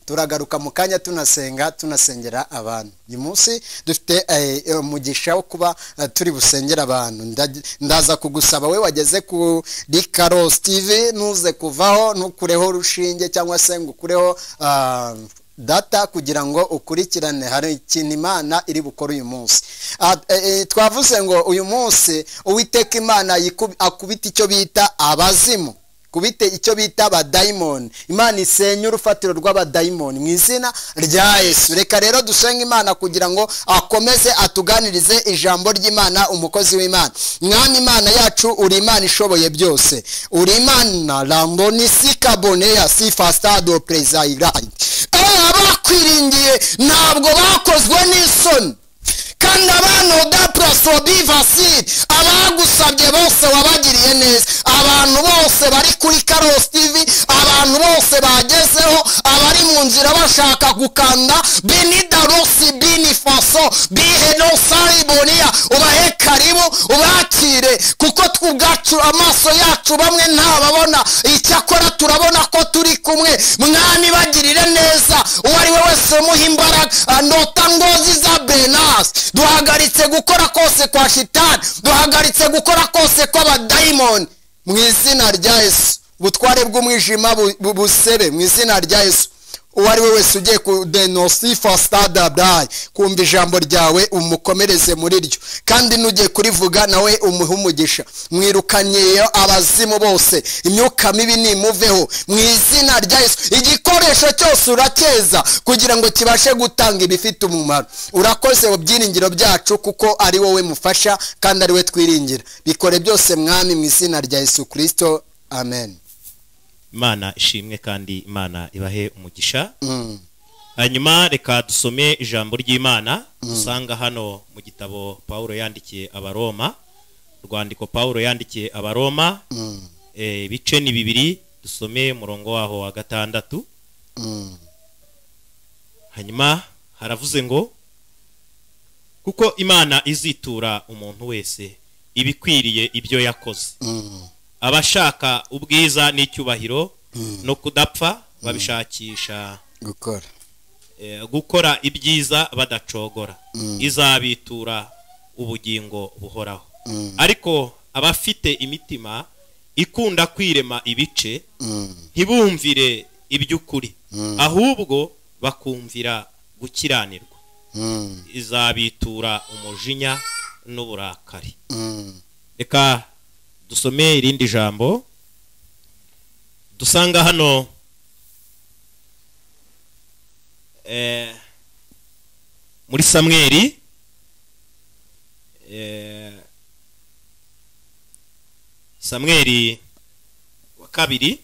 turagaruka mu kanya tunasengera abantu. Uyu munsi dufite umugisha wo kuba turi busengera abantu. Ndaza kugusaba we wageze kuri Karos TV ntuze kuvaho ntukureho rushinge cyangwa se ngukureho data kugira ngo ukurikirane hari ikintu Imana iri bukora uyu munsi. Twavuze ngo uyu munsi Uwiteka Imana akubita icyo bita abazimu, kubite icyo bita abadayimoni. Imana isenya urufatiro rw'abadayimoni mu izina rya Yesu. Reka rero dusenga Imana kugira ngo akomeze atuganirize ijambo ry'Imana. Umukozi w'Imana, Mwami Imana yacu, uri Imana ishoboye byose, uri Imana lambonisika boneya sifastado prezairani. Abakwiringiye ntabwo bakozwe n'isoni, kandi abantu daprasobivasir abagusabye bose wabagiriye neza. Abantu bose bari kuri Karos TV, abantu bose bagezeho, abari mu nzira bashaka gukanda benidarosi binifaso bihenosaribonia, ubahe karibu ubakire, kuko twubwacu amaso yacu bamwe ntababona, icyakora turabona ko turi kumwe. Mwami bagirire neza, uwo ari we wese muha imbaraga. Ndota ngozi za Benas, duhagaritse gukora kose kwa shitani, duhagaritse gukora kose kw'abadayimoni mu izina rya Yesu. Ubutware bw'umwijima busebe mu izina rya Yesu. Uwo ari we wese ugiye kudenosifa stadabdai kumva ijambo ryawe umukomereze muri ryo, kandi nugiye kurivuga nawe umuhe umugisha. Mwirukanye abazimu bose, imyuka mibi nimuveho mu izina rya Yesu. Igikoresho cyose urakeza kugira ngo kibashe gutanga ibifite umumaro. Urakoze mu byiringiro byacu, kuko ari wowe mufasha kandi ari we twiringira. Bikore byose Mwami mu izina rya Yesu Kristo, amen. Imana ishimwe kandi Imana ibahe umugisha. Hanyuma reka dusome ijambo ry'Imana dusanga hano mu gitabo Paulo yandikiye Abaroma, urwandiko Paulo yandikiye Abaroma, ibice ni 2, dusome umurongo waho wa 6. Hanyuma haravuze ngo, kuko Imana izitura umuntu wese ibikwiriye ibyo yakoze. Abashaka ubwiza n'icyubahiro no kudapfa babishakisha gukora ibyiza badacogora, izabitura ubugingo buhoraho. Ariko abafite imitima ikunda kwirema ibice ntibumvire iby'ukuri, ahubwo bakumvira gukiranirwa, izabitura umujinya n'uburakari. Reka dusome irindi jambo dusanga hano muri Samweli, Samweli wa 2.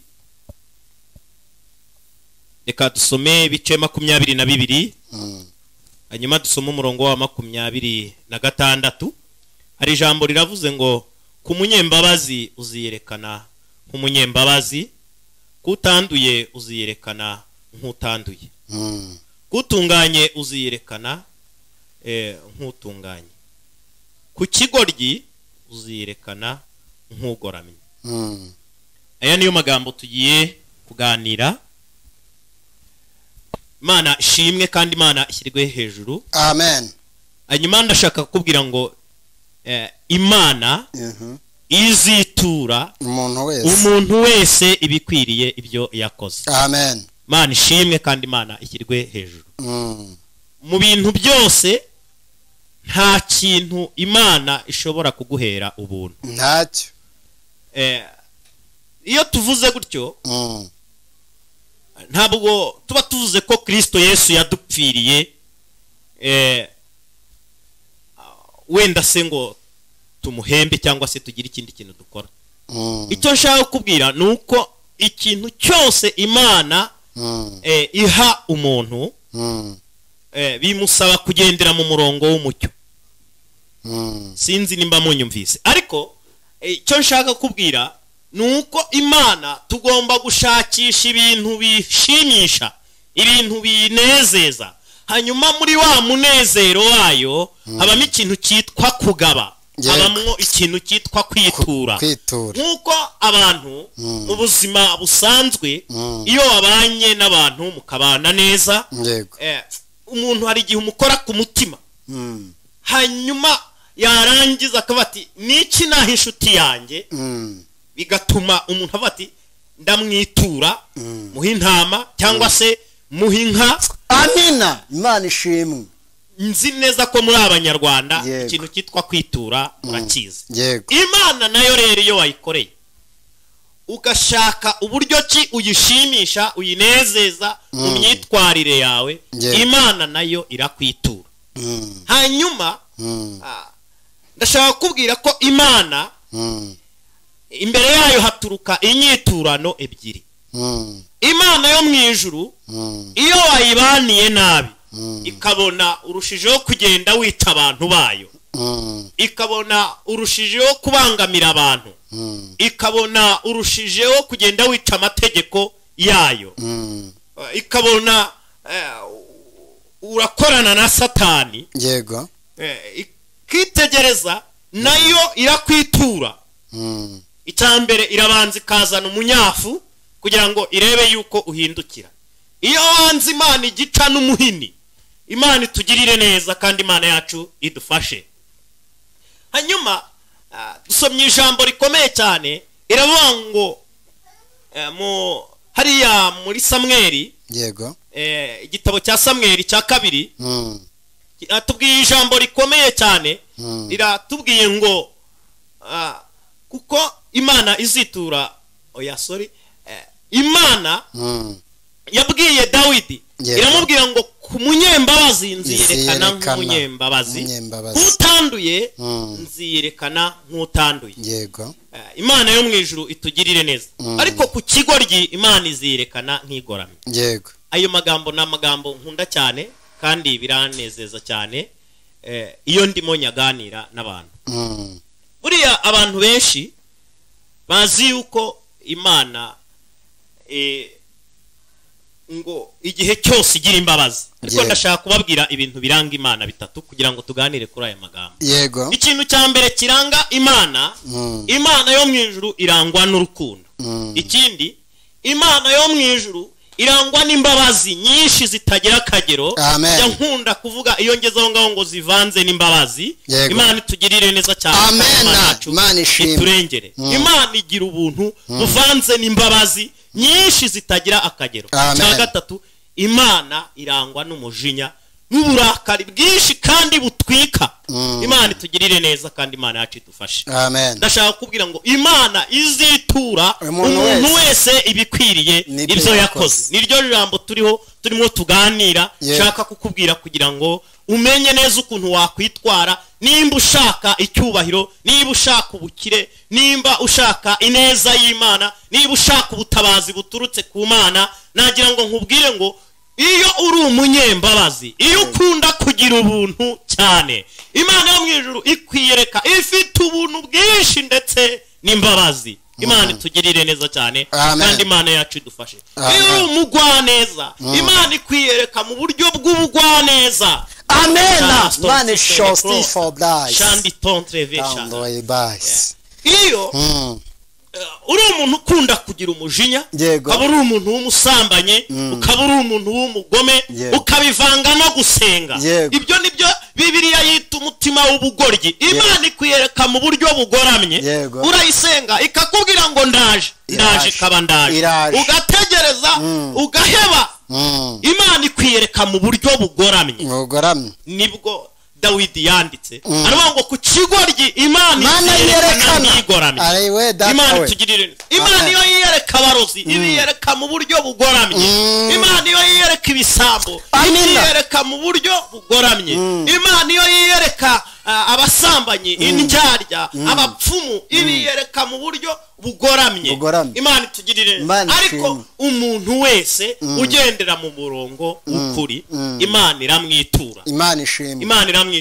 Reka dusome ibice 22, hanyuma dusome umurongo wa 26. Hari ijambo riravuze ngo, ku munyembabazi uziyerekana nk'umunyembabazi, kutanduye uziyerekana nk'utanduye, kutunganye uziyerekana nk'utunganye, ku kigoryi uziyerekana nk'ugoramye. Aya niyo magambo tugiye kuganira. Imana ishimwe kandi Imana ishyirwe hejuru, amen. Hanyuma ndashaka kukubwira ngo Imana izitura umuntu wese ibikwiriye ibyo yakoze, amen. Imana ishimwe kandi Imana ishyirwe hejuru. Mu bintu byose nta kintu Imana ishobora kuguhera ubuntu, ntacyo. Iyo tuvuze gutyo ntabwo tuba tuvuze ko Kristo Yesu yadupfiriye wenda se ngo tumuhembe cyangwa se tugire ikindi kintu dukora. Icyo nshaka kubwira nuko ikintu cyose Imana iha umuntu bimusaba kugendera mu murongo w'umucyo. Sinzi nimba munyumvise, ariko icyo nshaka kubwira nuko Imana tugomba gushakisha ibintu bishimisha, ibintu binezeza, hanyuma muri wa munezero wayo habamo ikintu cyitwa kugaba. habamwo ikintu cyitwa kwitura nk'uko abantu mu buzima busanzwe iyo wabanye n'abantu mukabana neza umuntu hari igihe umukora ku mutima hanyuma yarangiza akaba ati niki naho inshuti yanjye bigatuma umuntu avuga ati ndamwitura muha intama cyangwa se muha inka. Amina, Imana ishimwe. Nzi neza ko muri abanyarwanda ikintu cyitwa kwitura murakizi. Imana nayo rero iyo wayikoreye ugashaka uburyo ki uyishimisha uyinezeza mu myitwarire yawe, Imana nayo irakwitura. Hanyuma ndashaka kubwira ko Imana imbere yayo haturuka inyiturano ebyiri. Imana yo mu ijuru iyo wayibaniye nabi ikabona urushijeho kugenda wica abantu bayo, ikabona urushijeho kubangamira abantu, ikabona urushijeho kugenda wica amategeko yayo, ikabona urakorana na Satani, ikitegereza nayo irakwitura. Icyambere irabanza ikazana umunyafu kugira ngo irebe yuko uhindukira. Iyo wanze Imana igica n'umuhini, Imana itugirire neza kandi Imana yacu idufashe. Hanyuma dusomye ijambo rikomeye cyane, iravuga ngo hariya muri Samweli, igitabo cya Samweli cya 2, atubwiye ijambo rikomeye cyane, iratubwiye ngo kuko Imana izitura Imana yabwiye Dawidi, iramubwira ngo ku munyembabazi nziyerekana nk'umunyembabazi, utanduye nziyerekana nk'utanduye. Imana yo mu ijuru itugirire neza. Ariko ku kigoryi Imana iziyerekana nk'igoramye. Ayo magambo na magambo nkunda cyane kandi biranezeza cyane iyo ndimo nyaganira n'abantu. Buriya abantu benshi bazi yuko Imana ngo igihe cyose igira imbabazi. Ariko ndashaka kubabwira ibintu biranga Imana bitatu kugira ngo tuganire kuri aya magambo. Ikintu cya mbere kiranga Imana, Imana yo mu ijuru irangwa n'urukundo. Ikindi, Imana yo mu ijuru irangwa n'imbabazi nyinshi zitagira akagero. Ya nkunda kuvuga iyo ngezeho ngaho ngo zivanze n'imbabazi. Imana itugirire neza cyane. Imana iturengere. Imana igira ubuntu buvanze n'imbabazi nyinshi zitagira akagero. Cya gatatu, Imana irangwa n'umujinya n'uburakari bwinshi kandi butwika. Imana itugirire neza kandi Imana yacu idufashe. Ndashaka kubwira ngo Imana izitura umuntu wese ibikwiriye ibyo yakoze. Niryo jambo turimo tuganira. Shaka kukubwira kugira ngo umenye neza ukuntu wakwitwara, nimba ushaka icyubahiro, niba ushaka ubukire, nimba ushaka ineza y'Imana, niba ushaka ubutabazi buturutse ku Mana. Nagira ngo nkubwire ngo iyo uri umunyembabazi, iyo ukunda kugira ubuntu cyane, Imana yo mu ijuru ikwiyereka ifite ubuntu bwinshi ndetse n'imbabazi. Imana itugirire neza cyane kandi Imana yacu idufashe. Iyo uri umugwaneza, Imana ikwiyereka mu buryo bw'ubugwaneza. Imana ishoti for blind. Shandi tontrevesha. Iyo uri umuntu ukunda kugira umujinya, ukaba uri umuntu w'umusambanye, ukaba uri umuntu w'umugome, ukabivanga no gusenga, ibyo nibyo Bibiliya yita umutima w'ubugoryi. Imana ikwiyereka mu buryo bugoramye, urayisenga ikakubwira ngo ndaje ikaba ndaje, ugategereza ugaheba. Imana ikwiyereka mu buryo bugoramye. Nibwo Dawidi yanditse aravuga ngo ku kigoryi Imana yerekana nk'igoramye. Imana itugirire. Imana iyo yiyereka abarozi ibiyereka mu buryo bugoramye. Imana iyo yiyereka ibisambo ibiyereka mu buryo bugoramye. Imana iyo yiyereka abasambanyi, indyarya, abapfumu ibiyereka mu buryo bugoramye. Imana itugirire. Ariko umuntu wese ugendera mu murongo w'ukuri, Imana iramwitura. Imana iramwitura.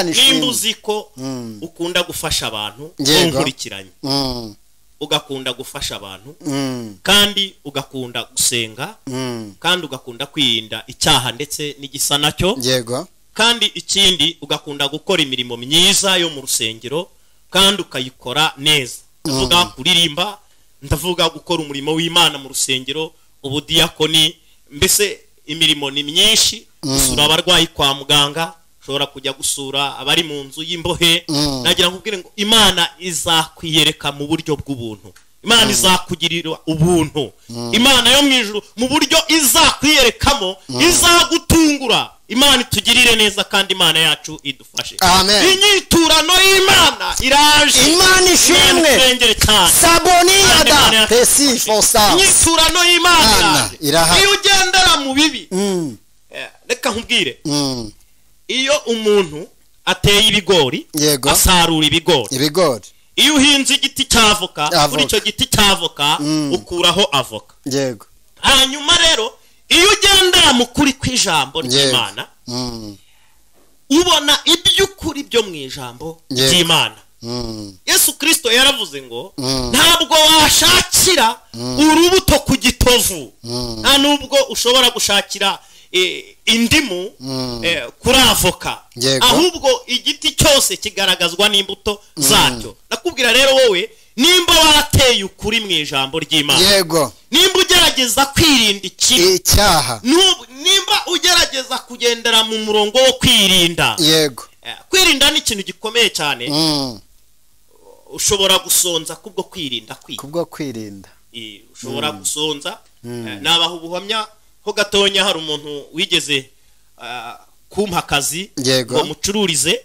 Nimba uzi ko ukunda gufasha abantu unkurikiranye, ugakunda gufasha abantu kandi ugakunda gusenga kandi ugakunda kwirinda icyaha ndetse n'igisa nacyo, kandi ikindi ugakunda gukora imirimo myiza yo mu rusengero, kandi ukayikora neza. Ndavuga kuririmba, ndavuga gukora umurimo w'Imana mu rusengero, ubudiyakoni, mbese imirimo ni myinshi. Gusura abarwayi kwa muganga, ushobora kujya gusura abari mu nzu y'imbohe. Nagira nkubwire ngo Imana izakwiyereka mu buryo bw'ubuntu. Imana izakugirira ubuntu. Imana yo mu ijuru mu buryo izakwiyerekamo izagutungura. Imana itugirire neza kandi Imana yacu idufashe. Amen. Inyiturano y'Imana iraje. Imana ishimwe. Saboniyada pesi fosa. Inyiturano y'Imana iraje. Iyo ugendera mu bibi. Reka nkubwire. Iyo umuntu ateye ibigori, asarura ibigori. Iyo uhinze igiti cy'avoka, kuri icyo giti cy'avoka ukuraho avoka. Yego. Hanyuma rero iyo ugendera mu kuri kw'ijambo ry'Imana, ubona iby'ukuri byo mu ijambo ry'Imana. Yesu Kristo yaravuze ngo ntabwo washakira urubuto ku gitovu, nta nubwo ushobora gushakira indimu kuri avoka, ahubwo igiti cyose kigaragazwa n'imbuto zacyo. Nakubwira rero wowe nimba warateye ukuri mu ijambo ry'Imana, yego, nimba ugerageza kwirinda icyaha, nimba ugerageza kugendera mu murongo wo kwirinda, yego, kwirinda ni ikintu gikomeye cyane. Ushobora gusonza kubwo kwirinda ushobora gusonza. Nabaho ubuhamya ho gatonya, hari umuntu wigeze kumpa akazi ngo mucururize,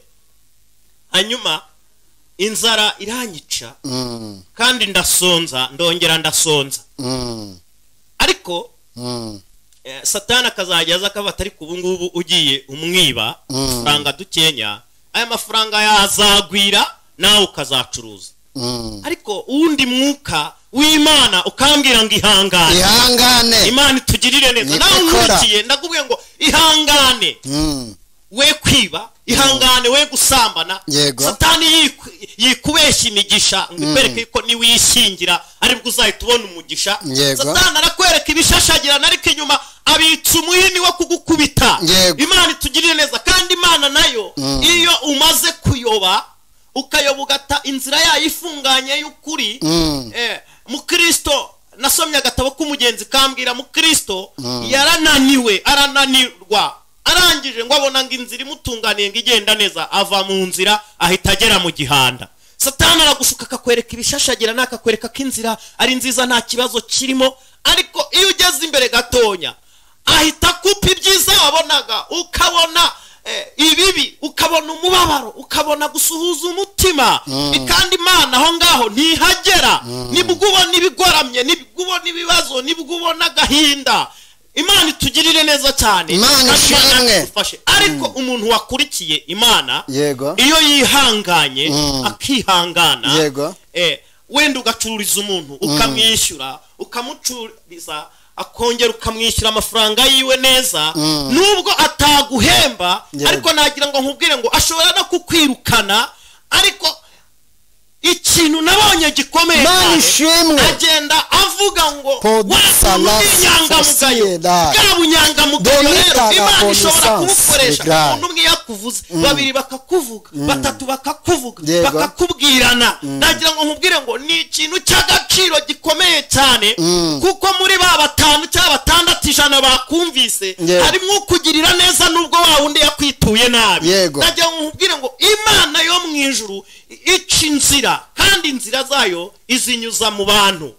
hanyuma inzara iranyica kandi ndasonza, ndongera ndasonza, ariko Satani akazajyaza akabata ariko ubu ngubu ugiye umwiba faranga dukenya, aya mafaranga yazagwira nawe ukazacuruza. Ariko uwundi mwuka w'Imana ukambwira ngo ihangane. Imana itugirire neza. Nawe nkurikiye ndakubwiye ngo ihangane. We kwiba, ihangane we gusambana. Satani yikubeshya imigisha ngo ikwereke ko niwishingira aribwo uzahita ubona umugisha. Satani arakwereka ibishashagirana ariko inyuma abitsa umuhini wo kugukubita. Imana itugirire neza. Kandi Imana nayo iyo umaze kuyoba, ukayoba ugata inzira yayo ifunganye y'ukuri, Mukristo, nasomye agatabo k'umugenzi kambwira Mukristo yarananiwe, arananirwa, arangije ngo abona ngo inzira imutunganiye ngo igenda neza, ava mu nzira ahita agera mu gihanda. Satani aragushuka akakwereka ibishashagira, nakakwereka ko inzira ari nziza nta kibazo kirimo, ariko iyo ugeze imbere gatonya ahita kupa ibyiza wabonaga, ukabona ibibi, ukabona umubabaro, ukabona gusuhuza umutima. Kandi Imana aho ngaho ntihagera. Nibwo ubona ibigoramye, nibwo ubona ibibazo, nibwo ubona agahinda. Imana itugirire neza cyane. Imana ishimwe. Ariko umuntu wakurikiye Imana, iyo yihanganye akihangana, wenda ugacururiza umuntu ukamwishyura, ukamucururiza akongera ukamwishyura amafaranga yiwe neza, nubwo ataguhemba, ariko nagira ngo nkubwire ngo ashobora no kukwirukana. Ariko ikintu nabonye gikomeye cyane, agenda avuga ngo wanyangamugayo, bwa bunyangamugayo rero Imana ishobora kubukoresha. Umuntu umwe yakuvuze, babiri bakakuvuga, batatu bakakuvuga, bakakubwirana. Nagira ngo nkubwire ngo ni ikintu cy'agaciro gikomeye cyane, kuko muri ba 5 cyangwa 6 ijana bakumvise harimo kugirira neza nubwo wa wundi yakwituye nabi. Nagira ngo nkubwire ngo Imana yo mu ijuru ica inzira, kandi inzira zayo izinyuza mu bantu.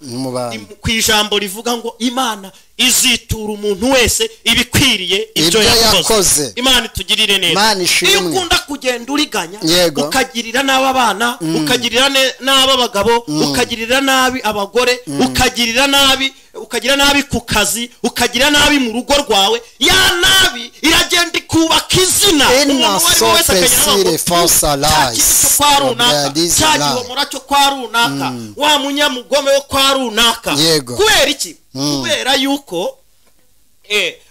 Ku ijambo rivuga ngo Imana izitura umuntu wese ibikwiriye ibyo yakoze. Imana itugirire neza. Iyo ukunda kugenda uriganya, ukagirira nabi abana, ukagirira nabi abagabo, ukagirira nabi abagore, ukagirira nabi ku kazi, ukagirira nabi mu rugo rwawe, ya nabi iragenda ikubaka izina. Umuntu wese akagira kwa runaka, cyagihomora cyo kwa runaka, wa munyamugome wo kwa runaka. Kubera iki? Kubera yuko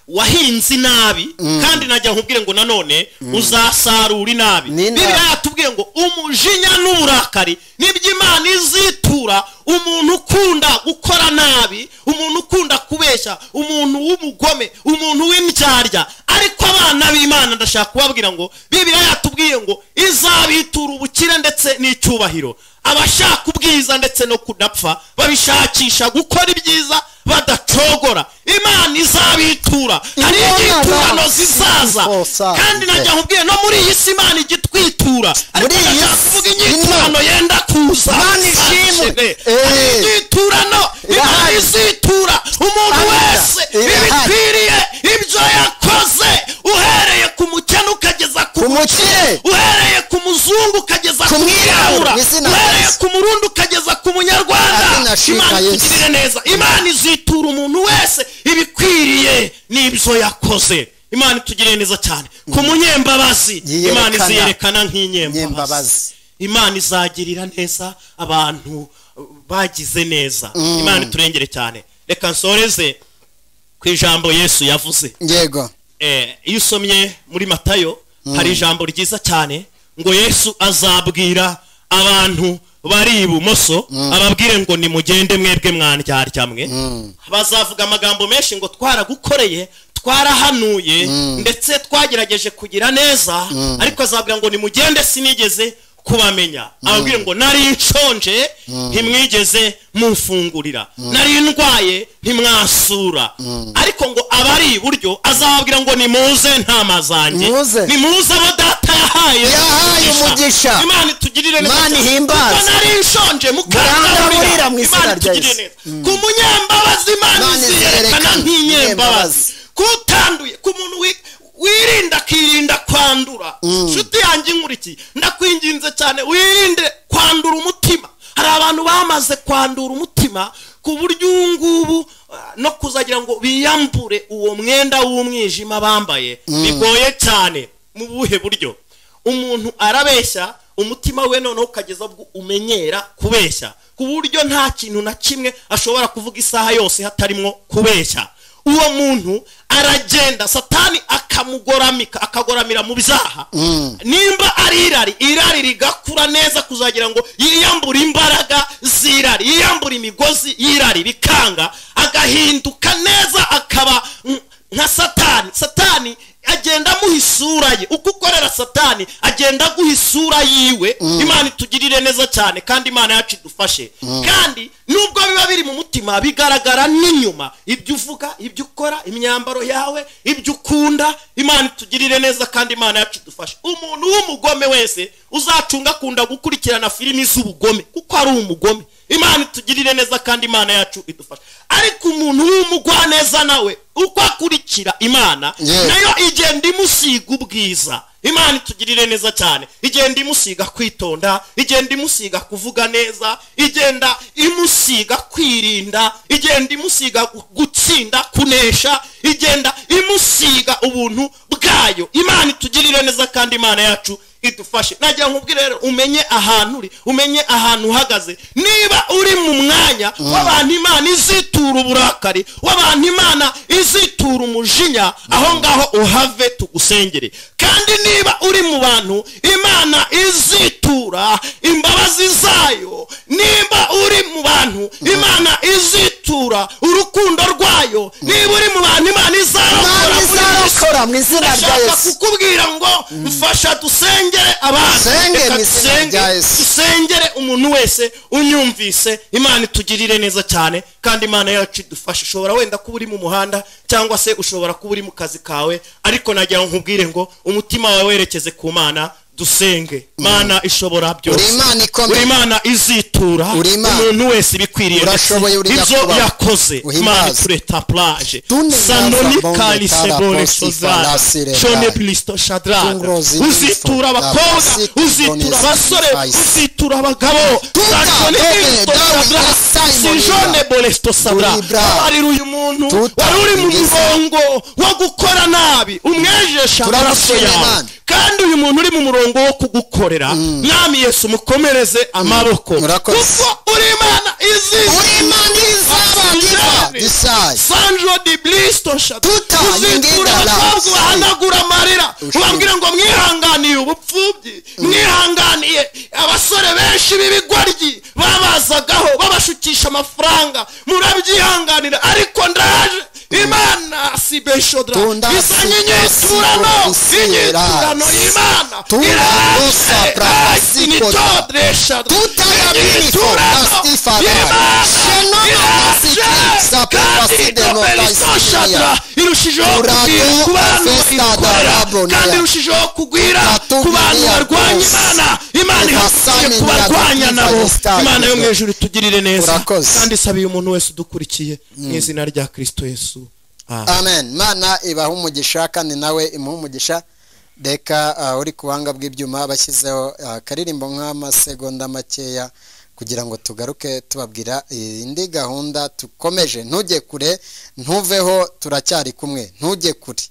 wahinze nabi, kandi najya nkubwire ngo nanone uzasarura inabi. Bibiliya yatubwiye ngo umujinya n'uburakari nibyo Imana izitura umuntu ukunda gukora nabi, umuntu ukunda kubeshya, umuntu w'umugome, umuntu w'imbyarya. Ariko abana b'Imana ndashaka kubabwira ngo Bibiliya yatubwiye ngo izabitura ubukire ndetse n'icyubahiro. Abashaka ubwiza ndetse no kudapfa babishakisha gukora ibyiza badacogora, Imana izabitura. Hari igiturano zizaza, kandi najya nkubwiye no muri iyi si Imana igitwitura. Ariko ndashaka kuvuga inyiturano yenda kuza. Igiturano Imana izitura umuntu wese ibikwiriye ibyo yakoze, uhereye ku mukene ukageza ku mukire, uhereye ku muzungu ukageza ku mwirabura, uhereye ku murundi ukageza ku munyarwanda. Imana itugirire neza. Imana izitura umuntu wese ibikwiriye n'ibyo yakoze. Imana itugirire neza cyane. Ku munyembabazi Imana iziyerekana nk'inyembabazi. Imana izagirira neza abantu bagize neza. Imana iturengere cyane. Reka nsoreze ku ijambo Yesu yavuze. Yego. Iyo usomye muri Matayo hari ijambo ryiza cyane ngo Yesu azabwira abantu bari ibumoso, ababwire ngo nimugende mwebwe mwandyarya. Bazavuga amagambo menshi ngo twaragukoreye, twarahanuye, ndetse twagerageje kugira neza, ariko azabwira ngo nimugende sinigeze kubamenya. Ababwire ngo nari nshonje ntimwigeze mumfungurira, nari ndwaye ntimwasura. Ariko ngo abari iburyo azababwira ngo nimuze ntama zanjye, nimuze abo data yahaye umugisha. Imana itugirire neza. Imana ihimbaze. Kuko nari nshonje mukangaburira mu izina rya Yesu. Ku munyembabazi Imana iziyerekana nk'inyembabazi. Kutanduye, ku muntu wirinda akirinda kwandura. Nshuti yanjye inkurikiye, ndakwinginze cyane wirinde kwandura umutima. Hari abantu bamaze kwandura umutima ku buryo ngubu no kuzagira ngo biyambure uwo mwenda w'umwijima bambaye bigoye cyane. Mu buhe buryo? Umuntu arabeshya umutima we noneho ukageza ubwo umenyera kubeshya, ku buryo nta kintu na kimwe ashobora kuvuga isaha yose hatarimo kubeshya. Uwo muntu aragenda Satani akagoramira mu byaha. Nimba ari irari rigakura neza kuzagira ngo yiyambure imbaraga z'irari, yiyambure imigozi y'irari bikanga, agahinduka neza akaba nka Satani agenda amuha isura ye. Uko ukorera Satani agenda aguha isura yiwe. Imana itugirire neza cyane, kandi Imana yacu idufashe. Kandi nubwo biba biri mu mutima bigaragara n'inyuma, ibyo uvuga, ibyo ukora, imyambaro yawe, ibyo ukunda. Imana itugirire neza, kandi Imana yacu idufashe. Umuntu w'umugome wese uzacunga akunda gukurikirana filimi z'ubugome kuko ari umugome. Imana itugirire neza, kandi Imana yacu idufashe. Ariko umuntu w'umugwaneza nawe uko akurikira Imana nayo igenda imusiga ubwiza. Imana itugirire neza cyane, igenda imusiga kwitonda, igenda imusiga kuvuga neza, igenda imusiga kwirinda, igenda imusiga gutsinda, kunesha, igenda imusiga ubuntu bwayo. Imana itugirire neza, kandi Imana yacu idufashe. Nagira nkubwire rero, umenye ahantu uri, umenye ahantu uhagaze. Niba uri mu mwanya w'abantu Imana izitura uburakari, w'abantu Imana izitura umujinya, aho ngaho uhave tugusengere. Kandi niba uri mu bantu Imana izitura imbabazi zayo, niba uri mu bantu Imana izitura urukundo rwayo, niba uri mu bantu Imana izarokora mu izina rya Yesu, kukubwira ngo mfasha dusenge dusengere umuntu wese unyumvise. Imana itugirire neza cyane, kandi Imana yacu idufashe. Ushobora wenda kuba uri mu muhanda, cyangwa se ushobora kuba uri mu kazi kawe, ariko nagira ngo nkubwire ngo umutima wawe werekeze ku Mana. Dusenge. Mana ishobora byose, uri Imana izitura umuntu wese ibikwiriye ibyo yakoze. Imana tureta plage sanoni kalisebore sozara shone plisto shadraga. Uzitura abakobwa, uzitura abasore, uzitura abagabo. Sanoni plisto shadraga sijone bolesto shadraga. Ari uyu muntu wari uri mu murongo wo gukora nabi, umwejesha amaraso yawe. Kandi uyu muntu uri mu murongo wo kugukorera, Mwami Yesu mukomereze amaboko, kuko uri Imana Sanjo di blisto shatu. Uzitura abakobwa bahanagura amarira, ubabwira ngo mwihanganiye ubupfubyi, mwihanganiye abasore benshi b'ibigwaryi babazagaho babashukisha amafaranga, murabyihanganira. Ariko ndaje imana sibeshodra Tunda izanye sika inyiturano y'imana Tunda rosa prasikodra Tutayabinifo nastifara Shenoma nasiki sapapaside notaisinia irushijeho kugwira ku bantu ikorera kandi irushijeho kugwira ku bantu barwanya imana ihasiye kubarwanya nabo imana yo mu ijuru itugirire neza kandi sabiye umuntu wese udukurikiye mu izina rya Kristo Yesu amen. Mana ibaha umugisha kandi nawe imuha umugisha. Reka uri kubanga bw'ibyuma bashyizeho karirimbo nk'amasegonda makeya kugira ngo tugaruke tubabwira indi gahunda tukomeje. Ntujye kure, ntuveho, turacyari kumwe, ntujye kure.